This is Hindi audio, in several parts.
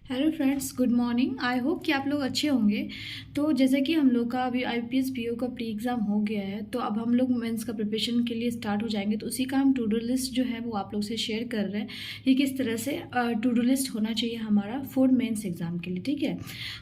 Hello friends, good morning. I hope कि आप लोग अच्छे होंगे। तो जैसे कि हम लोग का अभी आईपीएस पीओ का प्री एग्ज़ाम हो गया है, तो अब हम लोग मेंस का प्रिपरेशन के लिए स्टार्ट हो जाएंगे। तो उसी का हम टू डू लिस्ट जो है वो आप लोग से शेयर कर रहे हैं कि किस तरह से टू डू लिस्ट होना चाहिए हमारा फॉर मेंस एग्ज़ाम के लिए। ठीक है,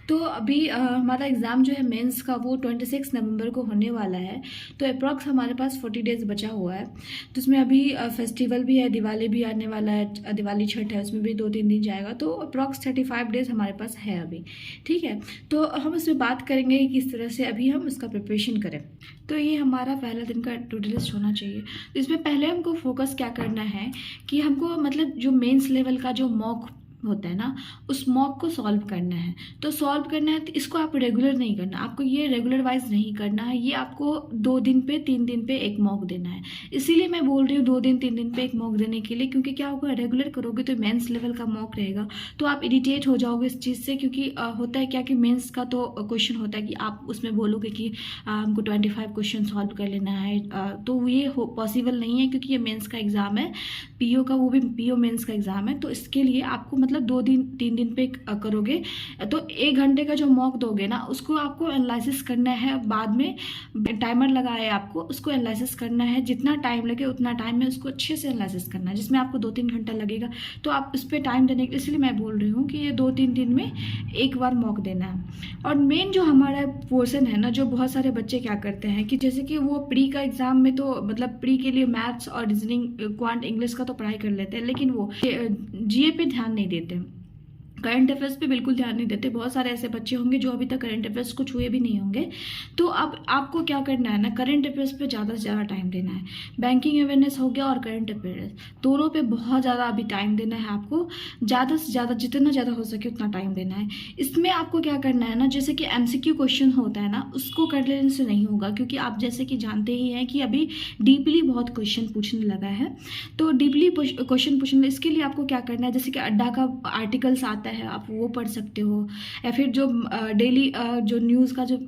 तो अभी हमारा एग्ज़ाम जो है मेंस का वो 26 नवंबर को होने वाला है। तो अप्रॉक्स हमारे पास 40 डेज़ बचा हुआ है। तो उसमें अभी फेस्टिवल भी है, दिवाली भी आने वाला है, दिवाली छठ है, उसमें भी 2-3 दिन जाएगा। तो अप्रॉक्स 35 डेज हमारे पास है अभी। ठीक है, तो हम इसमें बात करेंगे कि किस तरह से अभी हम इसका प्रिपरेशन करें। तो ये हमारा पहला दिन का टू डू लिस्ट होना चाहिए। तो इसमें पहले हमको फोकस क्या करना है कि हमको मतलब जो मेंस लेवल का जो मॉक होता है ना, उस मॉक को सॉल्व करना है। तो सॉल्व करना है तो इसको आप रेगुलर नहीं करना, आपको ये रेगुलर वाइज नहीं करना है। ये आपको 2 दिन पे 3 दिन पे एक मॉक देना है। इसीलिए मैं बोल रही हूँ 2 दिन 3 दिन पे एक मॉक देने के लिए, क्योंकि क्या होगा, रेगुलर करोगे तो मेंस लेवल का मॉक रहेगा तो आप इरिटेट हो जाओगे इस चीज़ से। क्योंकि होता है क्या कि मेंस का तो क्वेश्चन होता है कि आप उसमें बोलोगे कि हमको 25 क्वेश्चन सॉल्व कर लेना है। तो ये पॉसिबल नहीं है, क्योंकि ये मेंस का एग्ज़ाम है पीओ का, वो भी पीओ मेंस का एग्ज़ाम है। तो इसके लिए आपको मतलब 2 दिन 3 दिन पे करोगे तो 1 घंटे का जो मॉक दोगे ना, उसको आपको एनालिसिस करना है। बाद में टाइमर लगा है आपको, उसको एनालिसिस करना है। जितना टाइम लगे उतना टाइम में उसको अच्छे से एनालिसिस करना है, जिसमें आपको 2-3 घंटा लगेगा। तो आप उस पर टाइम देने के, इसलिए मैं बोल रही हूँ कि ये 2-3 दिन में एक बार मॉक देना है। और मेन जो हमारा पोर्सन है ना, जो बहुत सारे बच्चे क्या करते हैं कि जैसे कि वो प्री का एग्जाम में तो मतलब प्री के लिए मैथ्स और रीजनिंग, क्वांट, इंग्लिश का तो पढ़ाई कर लेते हैं, लेकिन वो जीए पे ध्यान नहीं देते, करंट अफेयर्स पे बिल्कुल ध्यान नहीं देते। बहुत सारे ऐसे बच्चे होंगे जो अभी तक करंट अफेयर्स को छुए भी नहीं होंगे। तो अब आपको क्या करना है ना, करंट अफेयर्स पे ज़्यादा से ज़्यादा टाइम देना है। बैंकिंग अवेयरनेस हो गया और करंट अफेयर्स, दोनों पे बहुत ज़्यादा अभी टाइम देना है आपको। ज़्यादा से ज़्यादा जितना ज़्यादा हो सके उतना टाइम देना है। इसमें आपको क्या करना है ना, जैसे कि एमसीक्यू क्वेश्चन होता है ना, उसको कर लेने से नहीं होगा, क्योंकि आप जैसे कि जानते ही हैं कि अभी डीपली बहुत क्वेश्चन पूछने लगा है। तो डीपली क्वेश्चन पूछने, इसके लिए आपको क्या करना है, जैसे कि अड्डा का आर्टिकल्स आता है, आप वो पढ़ सकते हो। या फिर जो डेली जो न्यूज़ का जो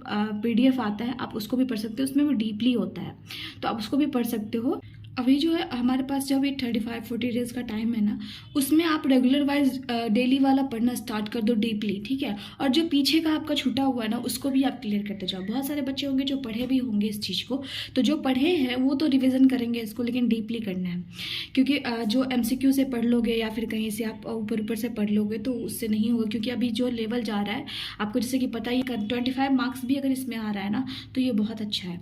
पीडीएफ आता है, आप उसको भी पढ़ सकते हो। उसमें भी डीपली होता है, तो आप उसको भी पढ़ सकते हो। अभी जो है हमारे पास जब ये 35-40 डेज का टाइम है ना, उसमें आप रेगुलर वाइज डेली वाला पढ़ना स्टार्ट कर दो डीपली। ठीक है, और जो पीछे का आपका छूटा हुआ है ना, उसको भी आप क्लियर करते जाओ। बहुत सारे बच्चे होंगे जो पढ़े भी होंगे इस चीज़ को, तो जो पढ़े हैं वो तो रिविजन करेंगे इसको, लेकिन डीपली करना है। क्योंकि जो एमसीक्यू से पढ़ लोगे या फिर कहीं से आप ऊपर ऊपर से पढ़ लोगे तो उससे नहीं होगा। क्योंकि अभी जो लेवल जा रहा है आपको, जैसे कि पता ही, 25 मार्क्स भी अगर इसमें आ रहा है ना, तो ये बहुत अच्छा है,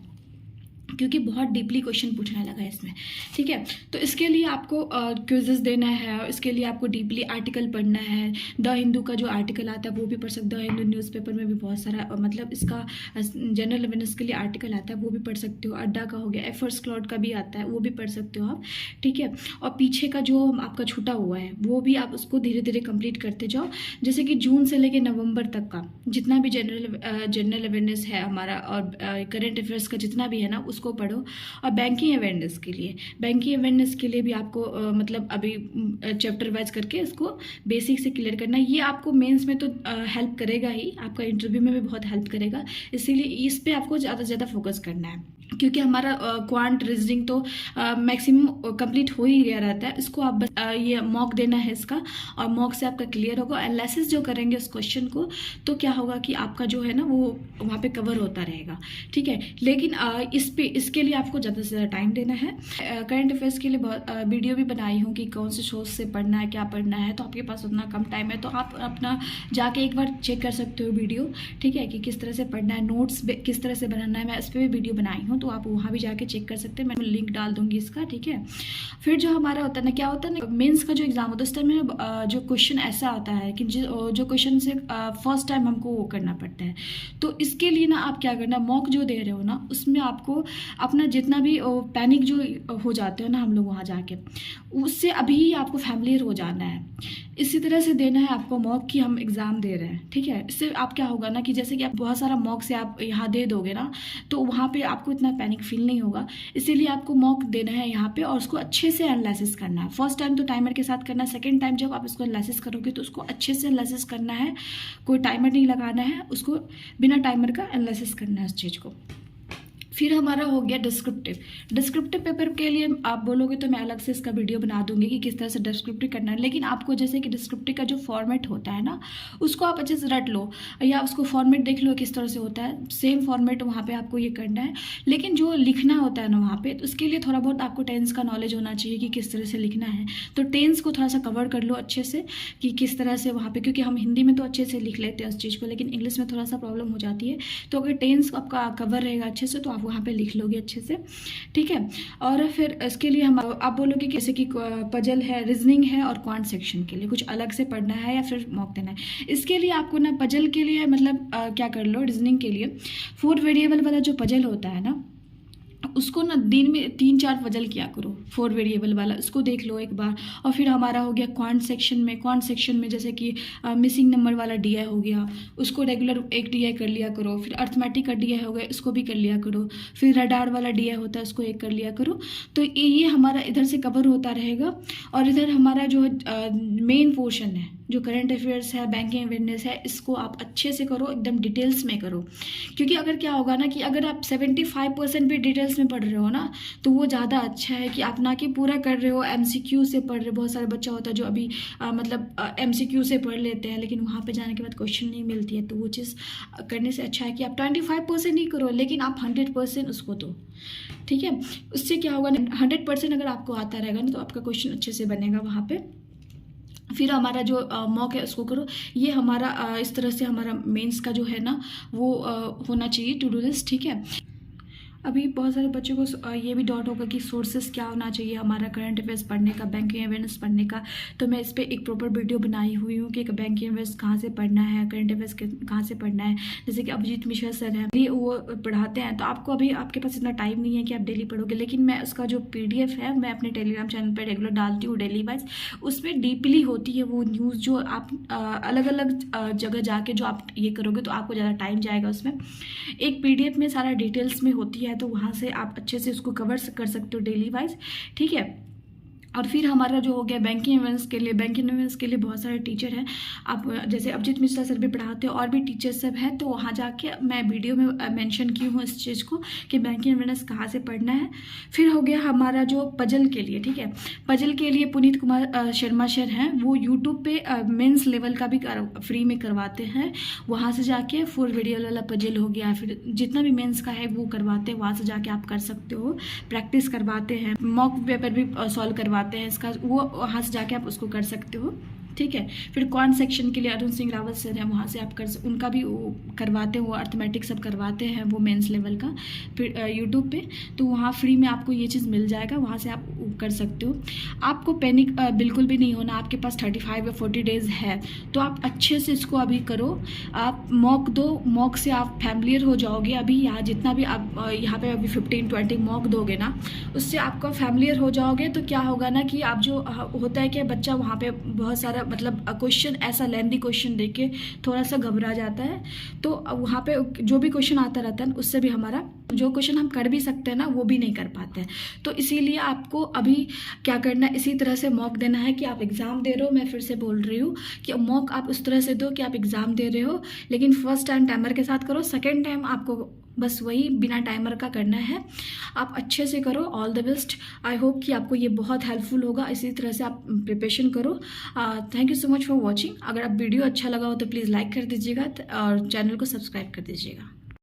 क्योंकि बहुत डीपली क्वेश्चन पूछने लगा है इसमें। ठीक है, तो इसके लिए आपको क्विजेस देना है, इसके लिए आपको डीपली आर्टिकल पढ़ना है। द हिंदू का जो आर्टिकल आता है वो भी पढ़ सकते हो। द हिंदू न्यूज़पेपर में भी बहुत सारा मतलब इसका जनरल अवेयरनेस के लिए आर्टिकल आता है, वो भी पढ़ सकते हो। अड्डा का हो गया, एफर्ट्स क्लॉड का भी आता है, वो भी पढ़ सकते हो आप। ठीक है, और पीछे का जो आपका छूटा हुआ है वो भी आप उसको धीरे धीरे कंप्लीट करते जाओ। जैसे कि जून से लेकर नवंबर तक का जितना भी जनरल अवेयरनेस है हमारा, और करंट अफेयर्स का जितना भी है ना, उसको पढ़ो। और बैंकिंग अवेयरनेस के लिए भी आपको मतलब अभी चैप्टर वाइज करके इसको बेसिक से क्लियर करना है। ये आपको मेंस में तो हेल्प करेगा ही, आपका इंटरव्यू में भी बहुत हेल्प करेगा। इसीलिए इस पे आपको ज़्यादा से ज़्यादा फोकस करना है, क्योंकि हमारा क्वांट रीजनिंग तो मैक्सिमम कंप्लीट हो ही गया रहता है। इसको आप बस ये मॉक देना है इसका, और मॉक से आपका क्लियर होगा। एनालिसिस जो करेंगे उस क्वेश्चन को, तो क्या होगा कि आपका जो है ना वो वहाँ पे कवर होता रहेगा। ठीक है, लेकिन इसके लिए आपको ज़्यादा से ज़्यादा टाइम देना है। करंट अफेयर्स के लिए बहुत वीडियो भी बनाई हूँ कि कौन से सोर्स से पढ़ना है, क्या पढ़ना है। तो आपके पास उतना कम टाइम है तो आप अपना जाके एक बार चेक कर सकते हो वीडियो। ठीक है, कि किस तरह से पढ़ना है, नोट्स किस तरह से बनाना है, मैं इस पर भी वीडियो बनाई हूँ, तो आप वहाँ भी जाके चेक कर सकते हैं। मैं लिंक डाल दूंगी इसका। ठीक है, फिर जो हमारा होता है ना, क्या होता है ना, मेंस का जो एग्जाम होता है उस टाइम में जो क्वेश्चन ऐसा आता है कि जो क्वेश्चन से फर्स्ट टाइम हमको वो करना पड़ता है। तो इसके लिए ना आप क्या करना, मॉक जो दे रहे हो ना, उसमें आपको अपना जितना भी पैनिक जो हो जाते हो ना हम लोग वहाँ जाके, उससे अभी आपको फैमिलियर हो जाना है। इसी तरह से देना है आपको मॉक कि हम एग्ज़ाम दे रहे हैं। ठीक है, इससे आप क्या होगा ना कि जैसे कि आप बहुत सारा मॉक से आप यहाँ दे दोगे ना, तो वहाँ पे आपको इतना पैनिक फील नहीं होगा। इसीलिए आपको मॉक देना है यहाँ पे, और उसको अच्छे से एनालिसिस करना है। फर्स्ट टाइम तो टाइमर के साथ करना है, सेकेंड टाइम जब आप इसको एनालिसिस करोगे तो उसको अच्छे से एनालिसिस करना है। कोई टाइमर नहीं लगाना है, उसको बिना टाइमर का एनालिसिस करना है उस चीज़ को। फिर हमारा हो गया डिस्क्रिप्टिव। डिस्क्रिप्टिव पेपर के लिए आप बोलोगे तो मैं अलग से इसका वीडियो बना दूंगी कि किस तरह से डिस्क्रिप्टिव करना है, लेकिन आपको जैसे कि डिस्क्रिप्टिव का जो फॉर्मेट होता है ना, उसको आप अच्छे से रट लो या उसको फॉर्मेट देख लो किस तरह से होता है। सेम फॉर्मेट वहाँ पे आपको ये करना है, लेकिन जो लिखना होता है ना वहाँ पे, तो उसके लिए थोड़ा बहुत आपको टेंस का नॉलेज होना चाहिए कि किस तरह से लिखना है। तो टेंस को थोड़ा सा कवर कर लो अच्छे से कि किस तरह से वहाँ पे, क्योंकि हम हिंदी में तो अच्छे से लिख लेते हैं उस चीज़ को, लेकिन इंग्लिश में थोड़ा सा प्रॉब्लम हो जाती है। तो अगर टेंस आपका कवर रहेगा अच्छे से तो आप वहाँ पे लिख लोगे अच्छे से, ठीक है। और फिर इसके लिए हम आप बोलोगे कि जैसे कि पजल है, रीजनिंग है और क्वांट सेक्शन के लिए कुछ अलग से पढ़ना है या फिर मॉक देना है। इसके लिए आपको ना पजल के लिए मतलब क्या कर लो, रीजनिंग के लिए 4 वेरिएबल वाला जो पजल होता है ना, उसको ना दिन में 3-4 पजल किया करो 4 वेरिएबल वाला, उसको देख लो एक बार। और फिर हमारा हो गया क्वांट सेक्शन में जैसे कि मिसिंग नंबर वाला DI हो गया, उसको रेगुलर एक DI कर लिया करो। फिर अर्थमेटिक का DI हो गया, इसको भी कर लिया करो। फिर रडार वाला DI होता है, उसको एक कर लिया करो। तो ये हमारा इधर से कवर होता रहेगा। और इधर हमारा जो मेन पोर्शन है, जो करंट अफेयर्स है, बैंकिंग अवेयरनेस है, इसको आप अच्छे से करो, एकदम डिटेल्स में करो। क्योंकि अगर क्या होगा ना कि अगर आप 75% भी डिटेल्स में पढ़ रहे हो ना, तो वो ज़्यादा अच्छा है कि आप ना कि पूरा कर रहे हो MCQ से पढ़ रहे हो। बहुत सारे बच्चा होता है जो अभी मतलब MCQ से पढ़ लेते हैं, लेकिन वहाँ पे जाने के बाद क्वेश्चन नहीं मिलती है। तो वो चीज़ करने से अच्छा है कि आप 25% ही करो, लेकिन आप 100% उसको दो, ठीक है। उससे क्या होगा ना, 100% अगर आपको आता रहेगा ना, तो आपका क्वेश्चन अच्छे से बनेगा वहाँ पे। फिर हमारा जो मॉक है उसको करो। ये हमारा इस तरह से हमारा मेंस का जो है ना वो होना चाहिए टू डू लिस्ट, ठीक है। अभी बहुत सारे बच्चों को ये भी डाउट होगा कि सोर्सेस क्या होना चाहिए हमारा करंट अफेयर्स पढ़ने का, बैंकिंग अवेयरनेस पढ़ने का। तो मैं इस पर एक प्रॉपर वीडियो बनाई हुई हूँ कि बैंकिंग अवेयर्स कहाँ से पढ़ना है, करंट अफेयर्स कहाँ से पढ़ना है। जैसे कि अभिजीत मिश्रा सर हैं, वो पढ़ाते हैं। तो आपको अभी आपके पास इतना टाइम नहीं है कि आप डेली पढ़ोगे, लेकिन मैं उसका जो PDF है मैं अपने टेलीग्राम चैनल पर रेगुलर डालती हूँ डेली वाइज। उसमें डीपली होती है वो न्यूज़, जो आप अलग अलग जगह जाके जो आप ये करोगे तो आपको ज़्यादा टाइम जाएगा। उसमें एक PDF में सारा डिटेल्स में होती है, तो वहाँ से आप अच्छे से उसको कवर कर सकते हो डेली वाइज, ठीक है। और फिर हमारा जो हो गया बैंकिंग अवेयरनेस के लिए, बैंकिंग अवेयरनेस के लिए बहुत सारे टीचर हैं। आप जैसे अभिजीत मिश्रा सर भी पढ़ाते हैं और भी टीचर्स सब हैं, तो वहाँ जाके मैं वीडियो में मेंशन की हूँ इस चीज़ को कि बैंकिंग अवेयरनेस कहाँ से पढ़ना है। फिर हो गया हमारा जो पजल के लिए, ठीक है। पजल के लिए पुनीत कुमार शर्मा सर हैं, वो यूट्यूब पे मेंस लेवल का भी फ्री में करवाते हैं। वहाँ से जाके 4 वेरिएबल वाला पजल हो गया, फिर जितना भी मेंस का है वो करवाते हैं। वहाँ से जाके आप कर सकते हो, प्रैक्टिस करवाते हैं, मॉक पेपर भी सॉल्व करवाते हैं इसका, वो वहाँ से जाके आप उसको कर सकते हो, ठीक है। फिर क्वांट सेक्शन के लिए अरुण सिंह रावत सर हैं, वहाँ से आप उनका भी वो करवाते हैं, वो अर्थमेटिक सब करवाते हैं वो मेंस लेवल का, फिर यूट्यूब पे। तो वहाँ फ्री में आपको ये चीज़ मिल जाएगा, वहाँ से आप कर सकते हो। आपको पैनिक बिल्कुल भी नहीं होना। आपके पास 35 या 40 डेज़ है, तो आप अच्छे से इसको अभी करो। आप मॉक दो, मॉक से आप फैमिलियर हो जाओगे। अभी यहाँ जितना भी आप यहाँ पे अभी 15-20 मॉक दोगे ना, उससे आपका फैमिलियर हो जाओगे। तो क्या होगा ना कि आप जो होता है कि बच्चा वहाँ पे बहुत सारा मतलब क्वेश्चन ऐसा लेंदी क्वेश्चन देख के थोड़ा सा घबरा जाता है, तो वहाँ पे जो भी क्वेश्चन आता रहता है उससे भी हमारा जो क्वेश्चन हम कर भी सकते हैं ना वो भी नहीं कर पाते हैं। तो इसीलिए आपको अभी क्या करना है, इसी तरह से मॉक देना है कि आप एग्ज़ाम दे रहे हो। मैं फिर से बोल रही हूँ कि मॉक आप उस तरह से दो कि आप एग्ज़ाम दे रहे हो, लेकिन फर्स्ट टाइम टाइमर के साथ करो, सेकेंड टाइम आपको बस वही बिना टाइमर का करना है। आप अच्छे से करो। All the best. I hope कि आपको ये बहुत हेल्पफुल होगा। इसी तरह से आप प्रिपरेशन करो। Thank you so much for watching. अगर आप वीडियो अच्छा लगा हो तो प्लीज़ लाइक कर दीजिएगा और चैनल को सब्सक्राइब कर दीजिएगा।